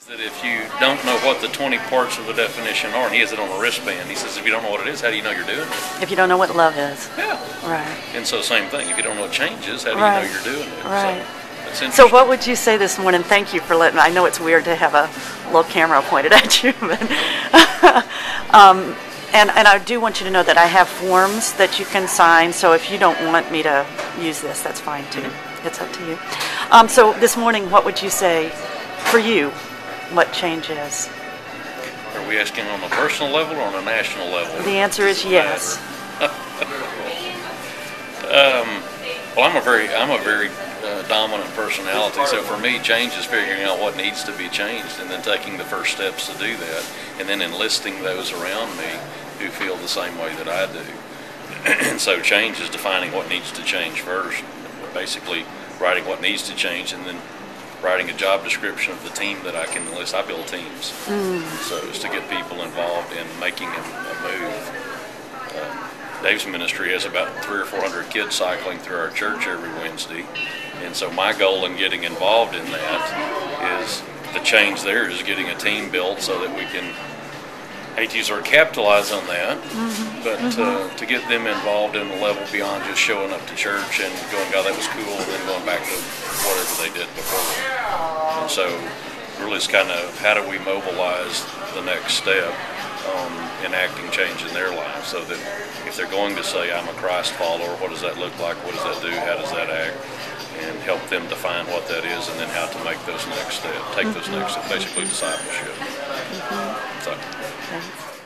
That if you don't know what the 20 parts of the definition are, and he has it on a wristband, he says if you don't know what it is, how do you know you're doing it? If you don't know what love is. Yeah. Right. And so same thing, if you don't know what change is, how do you know you're doing it? Right. So, so what would you say this morning? Thank you for letting me. I know it's weird to have a little camera pointed at you, but and I do want you to know that I have forms that you can sign, so if you don't want me to use this, that's fine too. It's up to you. So this morning, what would you say for you? What change is? Are we asking on a personal level or on a national level? The answer is yes. Well, I'm a very dominant personality, so for me, change is figuring out what needs to be changed and then taking the first steps to do that, and then enlisting those around me who feel the same way that I do. And so change is defining what needs to change first, basically writing what needs to change, and then writing a job description of the team that I can enlist. I build teams, so it's to get people involved in making a move. Dave's ministry has about 300 or 400 kids cycling through our church every Wednesday, and so my goal in getting involved in that is the change there is getting a team built so that we can, I hate to use the word capitalize on that, but to get them involved in the level beyond just showing up to church and going, God, that was cool, and then going back to whatever they did before. And so really it's kind of how do we mobilize the next step on enacting change in their lives, so that if they're going to say, I'm a Christ follower, what does that look like? What does that do? How does that act? And help them define what that is, and then how to make those next steps, take those next steps, basically discipleship. So. Thanks.